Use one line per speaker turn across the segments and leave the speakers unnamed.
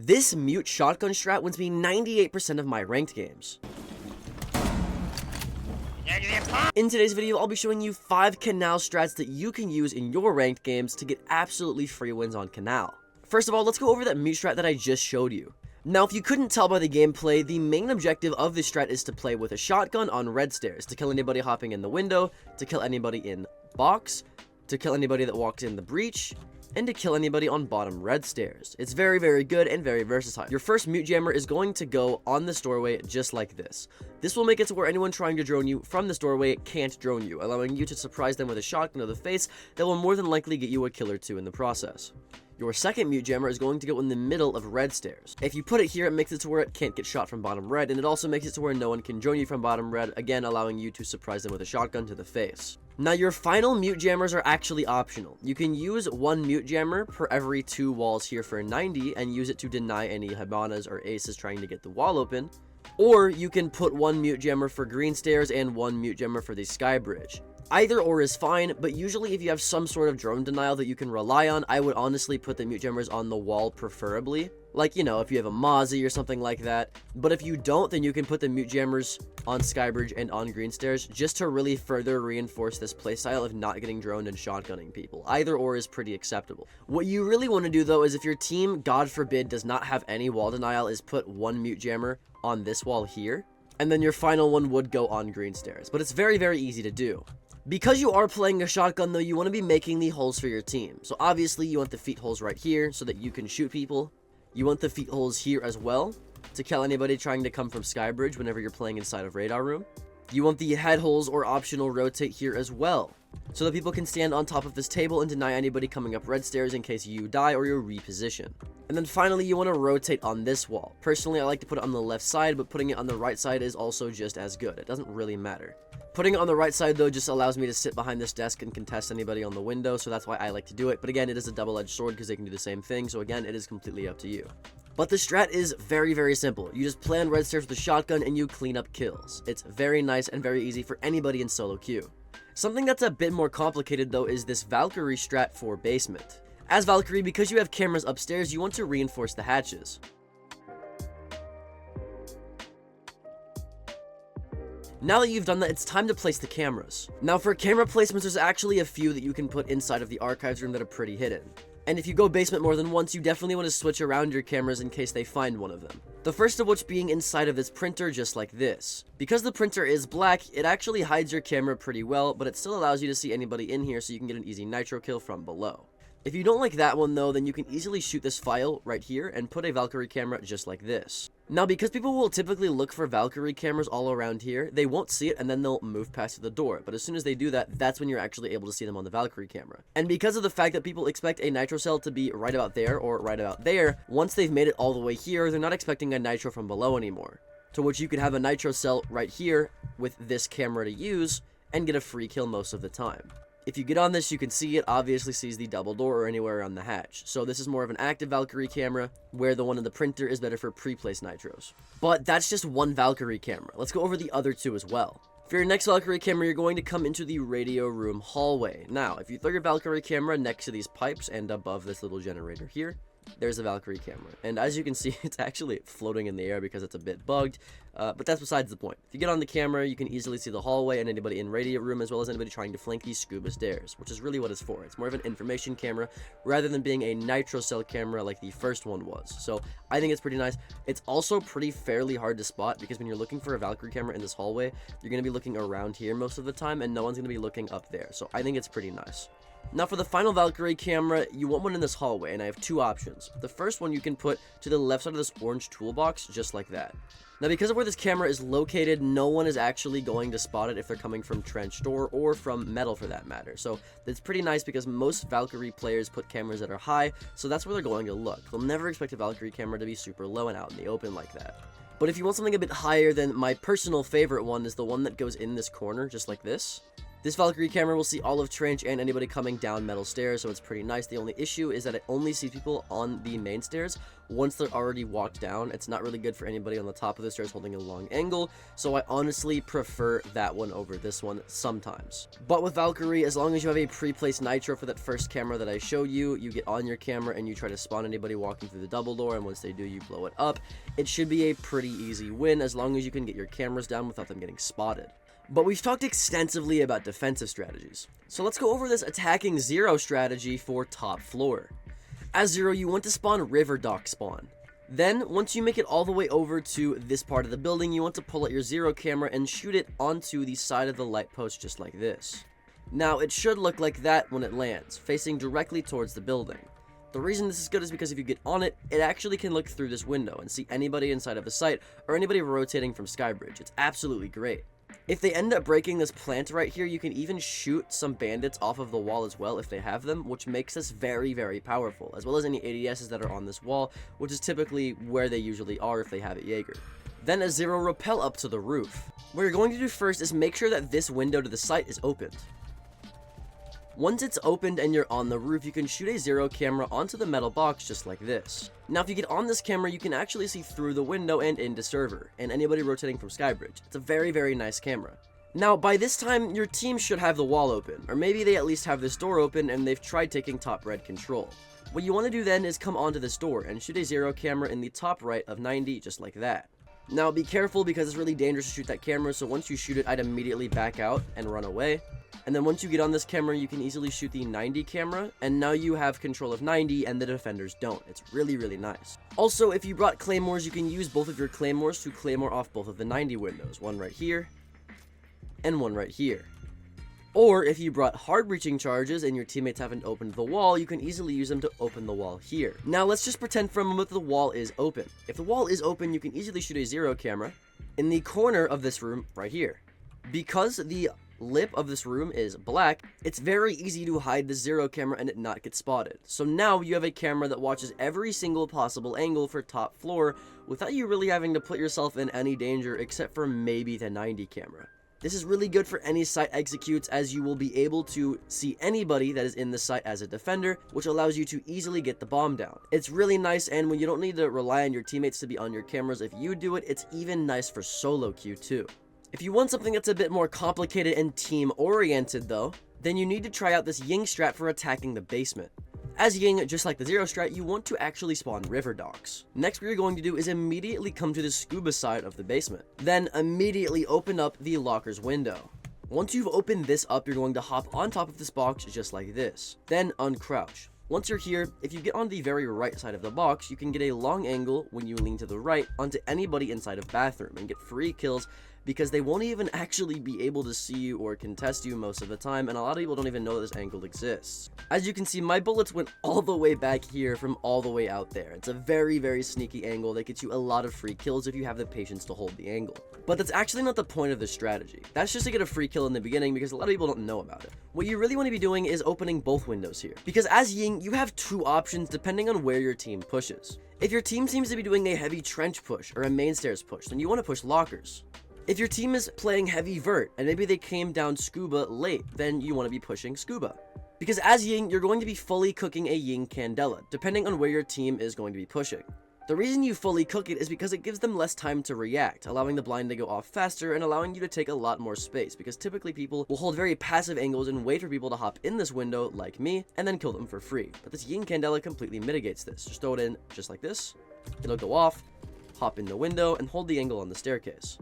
This mute shotgun strat wins me 98% of my ranked games. In today's video, I'll be showing you 5 Kanal strats that you can use in your ranked games to get absolutely free wins on Kanal. First of all, let's go over that mute strat that I just showed you. Now, if you couldn't tell by the gameplay, the main objective of this strat is to play with a shotgun on red stairs, to kill anybody hopping in the window, to kill anybody in box, to kill anybody that walks in the breach, and to kill anybody on bottom red stairs. It's very, very good and very versatile. Your first mute jammer is going to go on this doorway just like this. This will make it to where anyone trying to drone you from this doorway can't drone you, allowing you to surprise them with a shotgun to the face that will more than likely get you a kill or two in the process. Your second mute jammer is going to go in the middle of red stairs. If you put it here, it makes it to where it can't get shot from bottom red, and it also makes it to where no one can drone you from bottom red, again allowing you to surprise them with a shotgun to the face. Now, your final mute jammers are actually optional. You can use one mute jammer per every 2 walls here for 90 and use it to deny any Habanas or aces trying to get the wall open, or you can put one mute jammer for green stairs and one mute jammer for the sky bridge. Either or is fine, but usually if you have some sort of drone denial that you can rely on, I would honestly put the mute jammers on the wall preferably. Like, you know, if you have a Mozzie or something like that. But if you don't, then you can put the mute jammers on Skybridge and on green stairs just to really further reinforce this playstyle of not getting droned and shotgunning people. Either or is pretty acceptable. What you really want to do though is if your team, God forbid, does not have any wall denial, is put one mute jammer on this wall here. And then your final one would go on green stairs. But it's very, very easy to do. Because you are playing a shotgun though, you want to be making the holes for your team. So obviously you want the feet holes right here so that you can shoot people. You want the feet holes here as well to kill anybody trying to come from Skybridge whenever you're playing inside of radar room. You want the head holes or optional rotate here as well, so that people can stand on top of this table and deny anybody coming up red stairs in case you die or you reposition. And then finally, you want to rotate on this wall. Personally, I like to put it on the left side, but putting it on the right side is also just as good. It doesn't really matter. Putting it on the right side, though, just allows me to sit behind this desk and contest anybody on the window, so that's why I like to do it. But again, it is a double-edged sword because they can do the same thing, so again, it is completely up to you. But the strat is very, very simple. You just play on red stairs with a shotgun and you clean up kills. It's very nice and very easy for anybody in solo queue. Something that's a bit more complicated, though, is this Valkyrie strat for basement. As Valkyrie, because you have cameras upstairs, you want to reinforce the hatches. Now that you've done that, it's time to place the cameras. Now, for camera placements, there's actually a few that you can put inside of the archives room that are pretty hidden. And if you go basement more than once, you definitely want to switch around your cameras in case they find one of them. The first of which being inside of this printer, just like this. Because the printer is black, it actually hides your camera pretty well, but it still allows you to see anybody in here so you can get an easy nitro kill from below. If you don't like that one though, then you can easily shoot this file right here and put a Valkyrie camera just like this. Now, because people will typically look for Valkyrie cameras all around here, they won't see it and then they'll move past the door. But as soon as they do that, that's when you're actually able to see them on the Valkyrie camera. And because of the fact that people expect a nitro cell to be right about there or right about there, once they've made it all the way here, they're not expecting a nitro from below anymore. To which you could have a nitro cell right here with this camera to use and get a free kill most of the time. If you get on this, you can see it obviously sees the double door or anywhere around the hatch. So this is more of an active Valkyrie camera, where the one in the printer is better for pre-placed nitros. But that's just one Valkyrie camera. Let's go over the other 2 as well. For your next Valkyrie camera, you're going to come into the radio room hallway. Now, if you throw your Valkyrie camera next to these pipes and above this little generator here, there's a Valkyrie camera. And as you can see, it's actually floating in the air because it's a bit bugged, but that's besides the point. If you get on the camera, you can easily see the hallway and anybody in radio room, as well as anybody trying to flank these scuba stairs, which is really what it's for. It's more of an information camera rather than being a nitro cell camera like the first one was. So I think it's pretty nice. It's also pretty fairly hard to spot because when you're looking for a Valkyrie camera in this hallway, you're going to be looking around here most of the time and no one's going to be looking up there. So I think it's pretty nice. Now, for the final Valkyrie camera, you want one in this hallway, and I have 2 options. The first one you can put to the left side of this orange toolbox, just like that. Now, because of where this camera is located, no one is actually going to spot it if they're coming from trench door or from metal for that matter. So it's pretty nice because most Valkyrie players put cameras that are high, so that's where they're going to look. They'll never expect a Valkyrie camera to be super low and out in the open like that. But if you want something a bit higher, then my personal favorite one is the one that goes in this corner, just like this. This Valkyrie camera will see all of Trench and anybody coming down metal stairs, so it's pretty nice. The only issue is that it only sees people on the main stairs once they're already walked down. It's not really good for anybody on the top of the stairs holding a long angle, so I honestly prefer that one over this one sometimes. But with Valkyrie, as long as you have a pre-placed nitro for that first camera that I showed you, you get on your camera and you try to spawn anybody walking through the double door, and once they do, you blow it up. It should be a pretty easy win as long as you can get your cameras down without them getting spotted. But we've talked extensively about defensive strategies, so let's go over this attacking zero strategy for top floor. As zero, you want to spawn river dock spawn. Then, once you make it all the way over to this part of the building, you want to pull out your zero camera and shoot it onto the side of the light post just like this. Now, it should look like that when it lands, facing directly towards the building. The reason this is good is because if you get on it, it actually can look through this window and see anybody inside of the site or anybody rotating from Skybridge. It's absolutely great. If they end up breaking this plant right here, you can even shoot some bandits off of the wall as well if they have them, which makes this very, very powerful, as well as any ADSs that are on this wall, which is typically where they usually are if they have it Jaeger. Then a zero rappel up to the roof. What you're going to do first is make sure that this window to the site is opened. Once it's opened and you're on the roof, you can shoot a zero camera onto the metal box just like this. Now if you get on this camera, you can actually see through the window and into server, and anybody rotating from Skybridge. It's a very, very nice camera. Now by this time, your team should have the wall open, or maybe they at least have this door open and they've tried taking top red control. What you want to do then is come onto this door and shoot a zero camera in the top right of 90 just like that. Now be careful because it's really dangerous to shoot that camera, so once you shoot it, I'd immediately back out and run away. And then once you get on this camera, you can easily shoot the 90 camera, and now you have control of 90 and the defenders don't. It's really, really nice. Also, if you brought claymores, you can use both of your claymores to claymore off both of the 90 windows. One right here, and one right here. Or if you brought hard breaching charges and your teammates haven't opened the wall, you can easily use them to open the wall here. Now let's just pretend for a moment that the wall is open. If the wall is open, you can easily shoot a zero camera in the corner of this room right here. Because the lip of this room is black, it's very easy to hide the zero camera and it not get spotted. So now you have a camera that watches every single possible angle for top floor without you really having to put yourself in any danger except for maybe the 90 camera. This is really good for any site executes, as you will be able to see anybody that is in the site as a defender, which allows you to easily get the bomb down. It's really nice, and when you don't need to rely on your teammates to be on your cameras, if you do it, it's even nice for solo queue too. If you want something that's a bit more complicated and team-oriented though, then you need to try out this Ying strat for attacking the basement. As Ying, just like the zero strat, you want to actually spawn river docks. Next, what you're going to do is immediately come to the scuba side of the basement. Then immediately open up the locker's window. Once you've opened this up, you're going to hop on top of this box just like this. Then uncrouch. Once you're here, if you get on the very right side of the box, you can get a long angle when you lean to the right onto anybody inside of bathroom and get free kills, because they won't even actually be able to see you or contest you most of the time, and a lot of people don't even know that this angle exists. As you can see, my bullets went all the way back here from all the way out there. It's a very, very sneaky angle that gets you a lot of free kills if you have the patience to hold the angle. But that's actually not the point of this strategy. That's just to get a free kill in the beginning because a lot of people don't know about it. What you really want to be doing is opening both windows here, because as Ying, you have two options depending on where your team pushes. If your team seems to be doing a heavy trench push or a main stairs push, then you want to push lockers. If your team is playing heavy vert, and maybe they came down scuba late, then you want to be pushing scuba. Because as Ying, you're going to be fully cooking a Ying Candela, depending on where your team is going to be pushing. The reason you fully cook it is because it gives them less time to react, allowing the blind to go off faster and allowing you to take a lot more space, because typically people will hold very passive angles and wait for people to hop in this window, like me, and then kill them for free. But this Ying Candela completely mitigates this. Just throw it in just like this, it'll go off, hop in the window, and hold the angle on the staircase.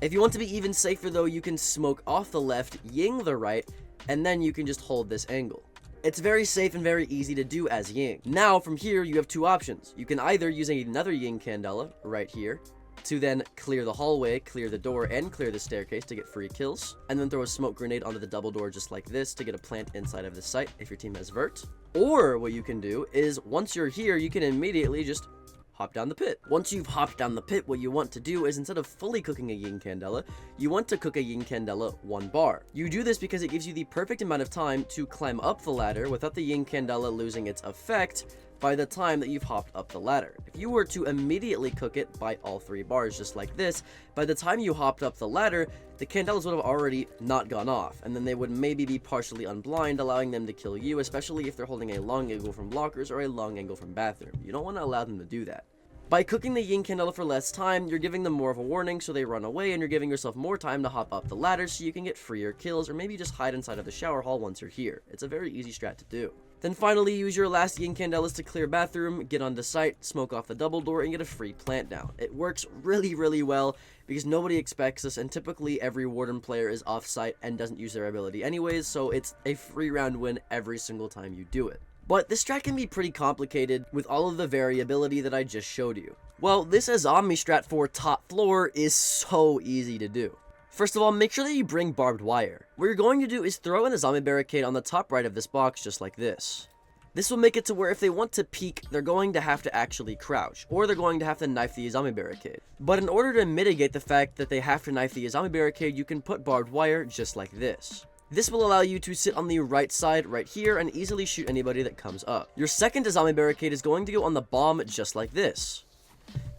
If you want to be even safer though, you can smoke off the left, Ying the right, and then you can just hold this angle. It's very safe and very easy to do as Ying. Now from here you have two options. You can either use another Ying Candela right here to then clear the hallway, clear the door, and clear the staircase to get free kills, and then throw a smoke grenade onto the double door just like this to get a plant inside of the site if your team has vert. Or what you can do is once you're here, you can immediately just hop down the pit. Once you've hopped down the pit, what you want to do is instead of fully cooking a Ying Candela, you want to cook a Ying Candela 1 bar. You do this because it gives you the perfect amount of time to climb up the ladder without the Ying Candela losing its effect, by the time that you've hopped up the ladder. If you were to immediately cook it by all 3 bars just like this, by the time you hopped up the ladder, the candles would have already not gone off, and then they would maybe be partially unblind, allowing them to kill you, especially if they're holding a long angle from lockers or a long angle from bathroom. You don't want to allow them to do that. By cooking the yin candela for less time, you're giving them more of a warning so they run away, and you're giving yourself more time to hop up the ladder so you can get freer kills, or maybe just hide inside of the shower hall once you're here. It's a very easy strat to do. Then finally, use your last yin candelas to clear bathroom, get onto site, smoke off the double door, and get a free plant down. It works really well because nobody expects this, and typically every warden player is off site and doesn't use their ability anyways, so it's a free round win every single time you do it. But this strat can be pretty complicated with all of the variability that I just showed you. Well, this Azami strat for top floor is so easy to do. First of all, make sure that you bring barbed wire. What you're going to do is throw in a zombie barricade on the top right of this box just like this. This will make it to where if they want to peek, they're going to have to actually crouch, or they're going to have to knife the zombie barricade. But in order to mitigate the fact that they have to knife the zombie barricade, you can put barbed wire just like this. This will allow you to sit on the right side right here and easily shoot anybody that comes up. Your second zombie barricade is going to go on the bomb just like this.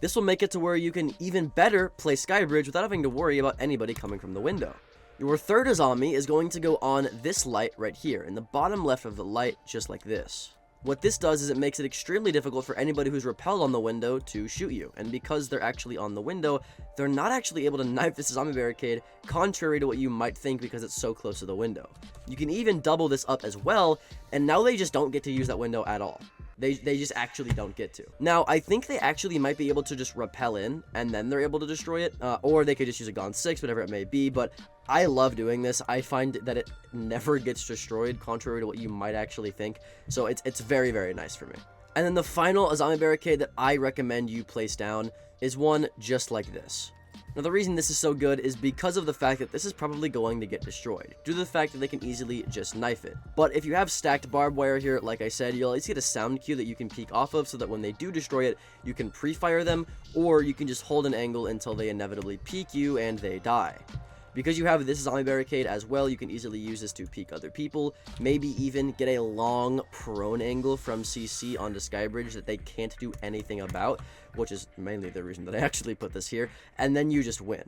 This will make it to where you can even better play Skybridge without having to worry about anybody coming from the window. Your third Azami is going to go on this light right here, in the bottom left of the light, just like this. What this does is it makes it extremely difficult for anybody who's rappelled on the window to shoot you, and because they're actually on the window, they're not actually able to knife this zombie barricade, contrary to what you might think because it's so close to the window. You can even double this up as well, and now they just don't get to use that window at all. They just actually don't get to. Now, I think they actually might be able to just rappel in, and then they're able to destroy it, or they could just use a Gone 6, whatever it may be, but I love doing this. I find that it never gets destroyed, contrary to what you might actually think, so it's very nice for me. And then the final zombie barricade that I recommend you place down is one just like this. Now, the reason this is so good is because of the fact that this is probably going to get destroyed, due to the fact that they can easily just knife it. But if you have stacked barbed wire here, like I said, you'll at least get a sound cue that you can peek off of so that when they do destroy it, you can pre-fire them, or you can just hold an angle until they inevitably peek you and they die. Because you have this zombie barricade as well, you can easily use this to peek other people, maybe even get a long prone angle from CC onto Skybridge that they can't do anything about, which is mainly the reason that I actually put this here, and then you just win.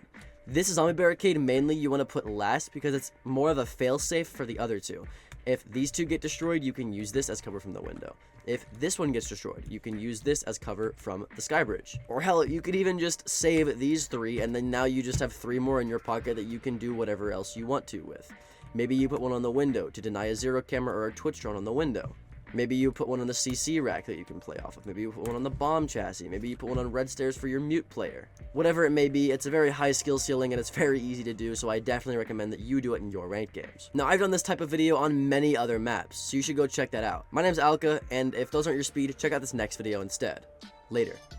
This zombie barricade mainly you want to put last because it's more of a failsafe for the other two. If these two get destroyed, you can use this as cover from the window. If this one gets destroyed, you can use this as cover from the Skybridge. Or hell, you could even just save these 3, and then now you just have 3 more in your pocket that you can do whatever else you want to with. Maybe you put one on the window to deny a zero camera or a Twitch drone on the window. Maybe you put one on the CC rack that you can play off of. Maybe you put one on the bomb chassis. Maybe you put one on red stairs for your mute player. Whatever it may be, it's a very high skill ceiling and it's very easy to do, so I definitely recommend that you do it in your ranked games. Now, I've done this type of video on many other maps, so you should go check that out. My name's Alka, and if those aren't your speed, check out this next video instead. Later.